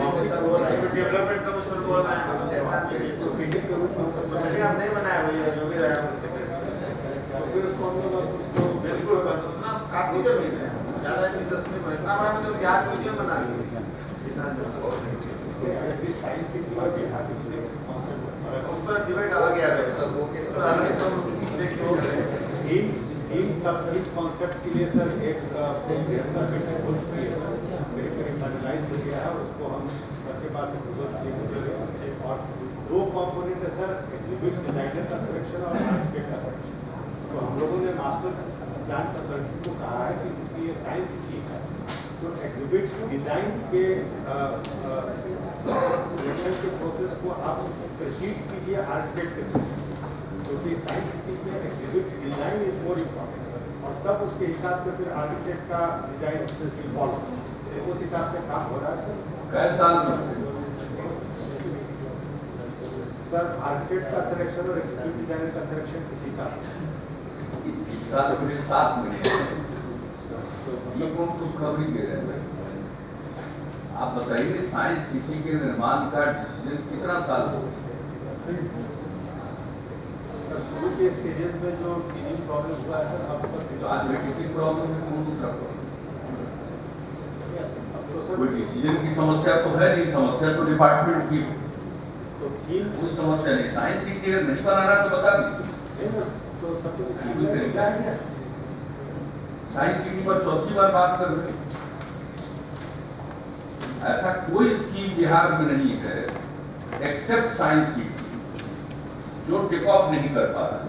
ऑफिसर बोल रहा है डेवलपमेंट कमिश्नर बोल रहा है प्रोसीडिंग के रूप में प्रोसीडिंग हम नहीं बनाया हुई है जो भी रहा है तो फिर उसको हम लोग उसको बिल्कुल ना काफी जमीन है ज्यादा बिजनेस में इतना बड़ा मतलब ज्ञान म्यूजियम बना दिया साइंस सिटी और बिहार के उस पर डिबेट आ गया था वो कितना अलग तो इन सब इन कॉन्सेप्ट के लिए सर एक मीटिंग हो चुकी है सर करीब फाइनलाइज हो गया है उसको हम सबके पास और 2 कॉम्पोनेंट है सर एग्जीक्यूटिव डिजाइनर का सिलेक्शन और आर्किटेक्ट का सिलेक्शन। तो हम लोगों ने मास्टर प्लान कंसल्टेंट को कहा है कि क्योंकि ये साइंस सिटी है तो एग्जीक्यूटिव डिजाइन के सिलेक्शन के प्रोसेस को आप प्रोसीड कीजिए आर्किटेक्ट के साथ क्योंकि साइंस सिटी में executive design is more important और तब उसके हिसाब से फिर आर्किटेक्ट का डिजाइन फॉलो उस हिसाब से काम हो रहा है सर। कैसे साल में सर आर्किटेक्ट का सिलेक्शन और एग्जीक्यूटिव डिजाइनर का सिलेक्शन किसी साल इस साल मेरे 7 महीने ये कौन खुशखबरी दे रहे हैं? आप बताइए साइंस सिटी के निर्माण का डिसीजन कितना साल हो गया? सर शुरू के स्टेजेस में जो टीनिंग प्रॉब्लम हुआ है सर अब सब तो आज टीचिंग प्रॉब्लम है कौन दूसरा प्रॉब्लम? अब तो सर कोई डिसीजन की समस्या तो है नहीं, समस्या तो डिपार्टमेंट की तो तीन कोई समस्या नहीं। साइंस सिटी अगर नहीं बनाना तो बता दीजिए तो सब कुछ कोई तरीका है। साइंस सिटी पर चौथी बार बात कर रहे हैं। ऐसा कोई स्कीम बिहार में नहीं है एक्सेप्ट साइंस सिटी जो टेक ऑफ नहीं कर पा रहा।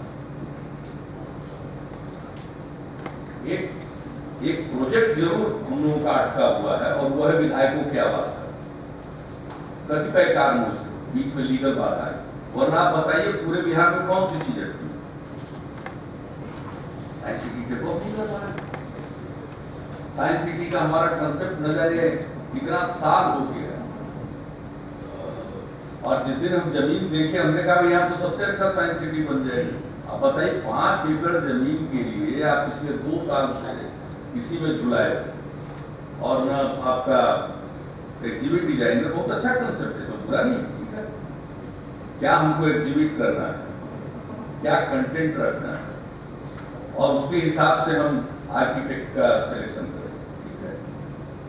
एक प्रोजेक्ट जरूर हम लोगों का अटका हुआ है और वो है विधायकों के आवास का कतिपय कारणों से बीच में लीगल बाधा है, वरना आप बताइए पूरे बिहार में कौन सी चीज अटकी? साइंस सिटी टेक ऑफ नहीं कर पा रहा। साइंस सिटी का हमारा कंसेप्ट नजरिया इतना साल हो गया और जिस दिन हम जमीन देखे हमने कहा यहाँ तो सबसे अच्छा साइंस सिटी बन जाएगी अब बताइए 5 एकड़ जमीन के लिए आप पिछले 2 साल से इसी में झुलाए और न आपका एग्जिबिट डिजाइनर बहुत अच्छा कंसेप्ट है, तो बुरा नहीं, ठीक है। क्या हमको एग्जिबिट करना है, क्या कंटेंट रखना है और उसके हिसाब से हम आर्किटेक्ट का सिलेक्शन करें, ठीक है।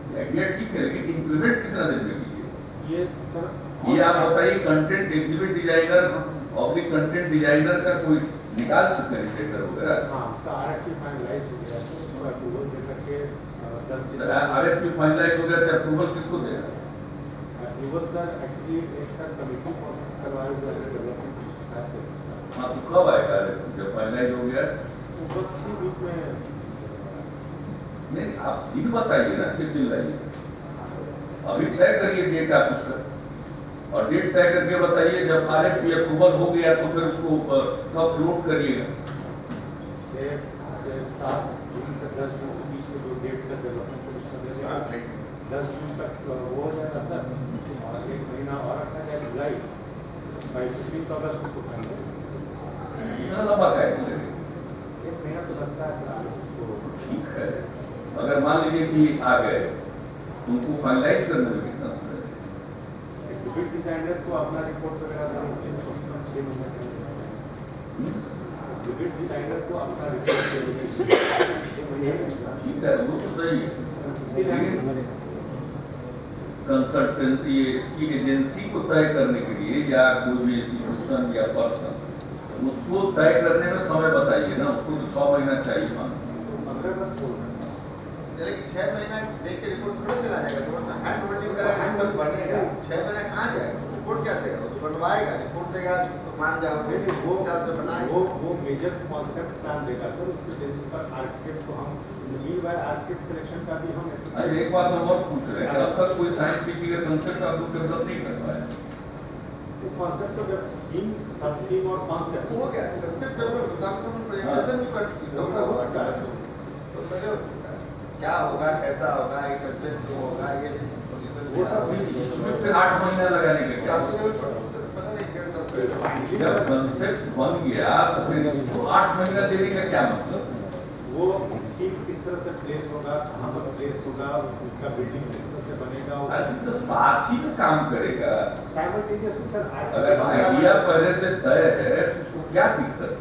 ये आइडिया ठीक है, लेकिन इम्प्लीमेंट कितना देर में कीजिए ये सर ये आप बताइए। कंटेंट एग्जिबिट डिजाइनर और कंटेंट डिजाइनर का कोई निकाल चुके हैं टेंडर वगैरह? हाँ, उसका RFP फाइनलाइज हो गया है, उसका अप्रूवल देकर के 10 दिन RFP फाइनलाइज हो गया तो अप्रूवल किसको देगा? अप्रूवल सर एक्चुअली एक सर कमेटी करवाए हुए हैं डेवलपमेंट के साथ। हाँ, तो कब आएगा RFP? जब फाइनलाइज हो गया तो बस इसी वीक में नहीं, आप दिन बताइए ना किस दिन लाइए। अभी तय करिए डेट आप उसका, और डेट तय करके बताइए जब RFP अप्रूवल हो गया तो फिर उसको कब फ्लोट करिएगा। से 7 जून से 10 जून के बीच में जो डेट सर डेवलपमेंट कमिश्नर 10 जून तक वो हो जाएगा सर, और 1 महीना और रखा जाए जुलाई, बाई 15 अगस्त को फाइनल। इतना लंबा क्या है? 1 महीना तो लगता है सर तो ठीक है, अगर मान लीजिए कि आ गए उनको फाइनलाइज करने में कितना समय? एग्जिबिट डिजाइनर को अपना रिपोर्ट वगैरह देने के लिए कम 6 महीने लगेंगे। एग्जिबिट डिजाइनर को अपना रिपोर्ट देने के लिए 6 महीने लगेंगे। ठीक है, वो तो सही है। इसीलिए कंसल्टेंट ये इसकी एजेंसी को तय करने के लिए या कोई भी इंस्टीट्यूशन या पर्सन उसको तय करने में समय बताइए ना, उसको तो 6 महीना चाहिए मान। 15 अगस्त को लेकिन 6 महीना देख के रिपोर्ट थोड़ा चला जाएगा, थोड़ा हैंड होल्डिंग करेगा, हैंड तक बनेगा। 6 महीना कहाँ जाएगा? रिपोर्ट क्या देगा? वो तो बनवाएगा, रिपोर्ट देगा तो मान जाओगे, वो हिसाब से बनाएगा। वो मेजर कॉन्सेप्ट प्लान देगा सर, उसके बेसिस पर आर्किटेक्ट को हम मील बाय आर्किटेक्ट सिलेक्शन का भी हम अरे एक बात हम और पूछ रहे हैं कि अब तक कोई साइंस सिटी का कंसेप्ट आप लोग डेवलप नहीं कर पाए। कॉन्सेप्ट तो जब टीम सब टीम और कॉन्सेप्ट वो क्या कंसेप्ट डेवलप होता है, हम प्रेजेंटेशन भी कर चुके हैं, सब हो चुका है, तो पहले हो चुका है। क्या होगा, कैसा होगा, एक कंसेप्ट क्यों होगा, ये वो सब इसमें फिर 8 महीना लगाने के क्या बाद पता नहीं क्या सब जब कंसेप्ट बन गया तो फिर इसको 8 महीना देने का क्या मतलब? वो टीम किस तरह से प्लेस होगा, कहाँ पर प्लेस होगा, उसका बिल्डिंग किस तरह से बनेगा, अरे तो साथ ही में काम करेगा। साइमल्टेनियसली सर अगर आइडिया पहले से तय है तो उसको क्या दिक्कत है?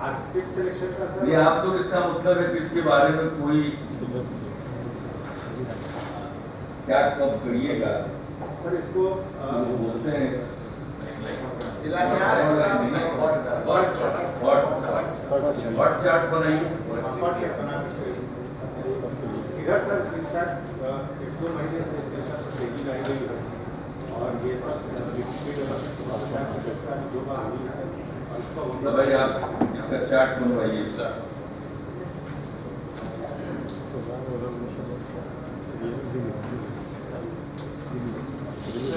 आर्किटेक्ट सिलेक्शन का सर ये आप तो इसका मतलब है कि इसके बारे में कोई क्या कब करिएगा सर इसको वो बोलते हैं शिलान्यास व्हाट चार्ट बनाइए। इधर सर इनफैक्ट 1-2 महीने से इसके साथ तेजी लाई गई है, और ये सब जो बात हुई है और तो भाई आप इसका चार्ट बनवाइए इसका।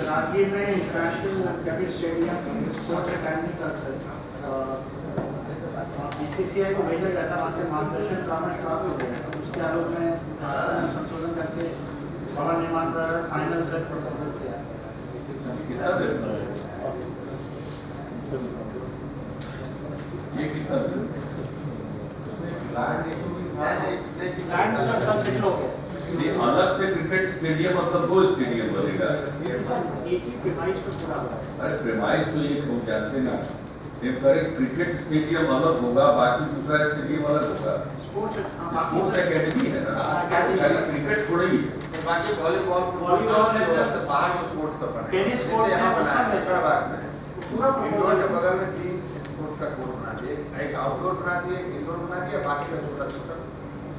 राजगीर में international cricket stadium sports academy का BCCI को भेजा गया था, वहाँ से मार्गदर्शन परामर्श प्राप्त हो गया, उसके आलोक में संशोधन करके भवन निर्माण पर फाइनल सेट प्रपोजल किया। कितना देर ये कितना लैंड सब सेट हो गया, ये अलग से क्रिकेट स्टेडियम मतलब 2 स्टेडियम बनेगा। एक ही प्रीमाइस पर पूरा हुआ है। अरे प्रेमाइज तो ये लोग जानते ना, एक क्रिकेट स्टेडियम अलग होगा, बाकी दूसरा स्टेडियम अलग होगा। स्पोर्ट्स एकेडमी है ना, खाली क्रिकेट थोड़ा ही है। बाकी वॉलीबॉल वॉलीबॉल है सर, से बाहर में कोर्ट सब बना टेनिस कोर्ट यहाँ है, बना है सब है। हैदराबाद में पूरा इंडोर के बगल में 3 स्पोर्ट्स का कोर्ट बना दिए, एक आउटडोर बना दिए, एक इंडोर बना दिया, बाकी का छोटा छोटा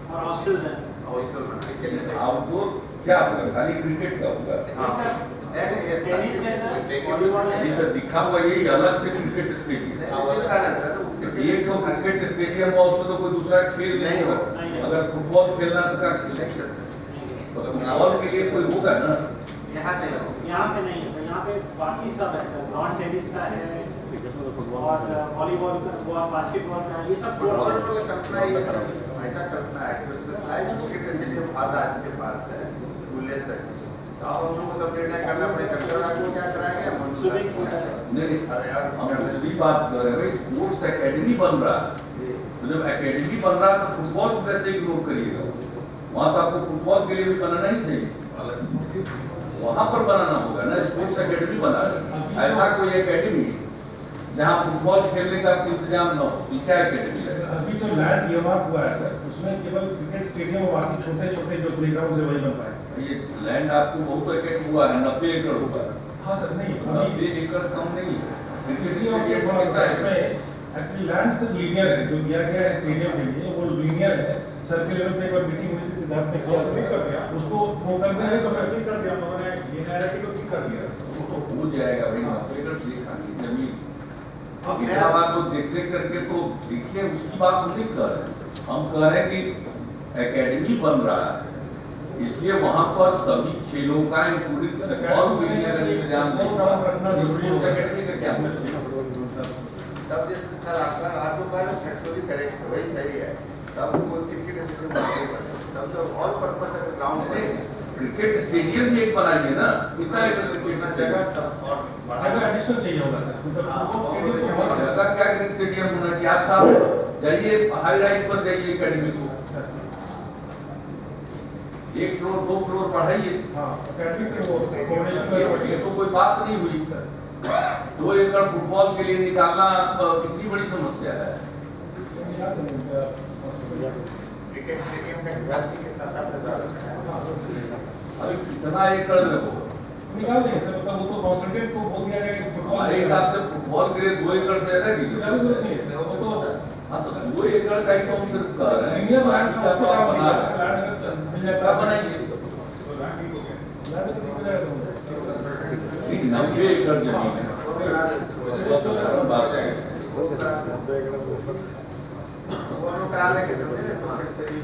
और हॉस्टल है। हॉस्टल बना दिए। आउटडोर क्या होगा? खाली क्रिकेट का होगा। हाँ टेनिस है सर, वॉलीबॉल ये है। तो दिखा हुआ यही अलग से क्रिकेट स्टेडियम है। एक तो क्रिकेट स्टेडियम हुआ उसमें तो कोई दूसरा खेल नहीं होगा। अगर फुटबॉल खेलना तो क्या खेल, फुटबॉल के लिए कोई होगा ना। यहाँ नहीं होगा। यहाँ पे नहीं है, यहाँ पे बाकी सब है सर, लॉन टेनिस का है और वॉलीबॉल का, वो बास्केटबॉल का है, ये सब कोर्ट फुटबॉल कल्पना ही है, ऐसा कल्पना है कि स्पेशलाइज्ड क्रिकेट स्टेडियम हर राज्य के पास है, खुले से। तो अब हम लोग को तब निर्णय करना पड़ेगा कलेक्टर आपको क्या कराएंगे, स्विमिंग पूल है। नहीं, हम दूसरी बात कर रहे हैं, स्पोर्ट्स एकेडमी एकेडमी बन रहा है, तो जब एकेडमी बन रहा है तो फुटबॉल को कैसे इग्नोर करिएगा? वहाँ तो आपको फुटबॉल के लिए भी बनाना ही चाहिए, वहाँ पर बनाना होगा ना, स्पोर्ट्स एकेडमी बना रहे। ऐसा कोई एकेडमी जहाँ फुटबॉल खेलने का इंतजाम न हो, क्या एकेडमी है? अभी जो लैंड इयरमार्क हुआ है सर, उसमें केवल क्रिकेट स्टेडियम और बाकी छोटे छोटे जो प्लेग्राउंड है वही बन पाए। ये लैंड आपको बहुत एकड़ हुआ है, 90 एकड़ हुआ है। हाँ सर, नहीं 90 एकड़ कम नहीं है। क्रिकेट इसमें स्टेडियम बनता है एक्चुअली लैंड सर लीनियर है, जो दिया गया है स्टेडियम के लिए वो लीनियर है। सर के लेवल पे एक बार मीटिंग हुई थी सिद्धार्थ ने किया, नहीं कर दिया उसको वो कर देंगे तो फिर नहीं कर दिया उन्होंने, ये नायरेटिव को ठीक कर दिया। तो हो जाएगा भाई, 90 एकड़ देखा जमीन अब इतना बात तो देख करके तो देखिए, उसकी बात हम नहीं कर रहे। हम कह रहे हैं कि एकेडमी बन रहा है, इसलिए वहां पर सभी खेलों का इंक्लूडिंग फुटबॉल के लिए अगर इंतजाम रखना जरूरी होगा। एकेडमी का क्या तब जैसे सर आपका बात एक्चुअली करेक्ट है, वही सही है। तब वो क्रिकेट स्टेडियम बनाने पड़े, तब तो ऑल पर्पस है ग्राउंड है। क्रिकेट स्टेडियम भी एक बनाइए ना, कितना इतना जगह तब और जगह एडिशनल चाहिए होगा सर, मतलब फुटबॉल स्टेडियम तो बहुत जगह क्या कि स्टेडियम होना चाहिए। आप साहब जाइए हाई राइट पर जाइए एकेडमी को, सर। 1 करोड़ 2 करोड़ बढ़ाइए। हाँ, एकेडमी से वो कोऑर्डिनेशन ये तो कोई बात नहीं हुई सर। 2 एकड़ फुटबॉल के लिए निकालना कितनी बड़ी समस्या है। क्रिकेट स्टेडियम का कैपेसिटी कितना 7,000 अभी कितना एकड़ में हो, निकाल देंगे सर, मतलब वो तो कॉन्सेंट्रेट को बोल दिया गया कि फुटबॉल हमारे हिसाब से फुटबॉल के लिए 2 एकड़ से ज्यादा की ज्यादा जरूरत नहीं है सर, वो तो हाँ तो 2 एकड़ का ही तो हम सिर्फ कर रहे हैं। इंडिया में बाकी का तो आप बना रहे हैं। मिल इसका जाता बनाइए तो लैंड ठीक हो गया। 90 एकड़ जमीन है, बात है। वो करा लेंगे समझे ना, तो फिर से ये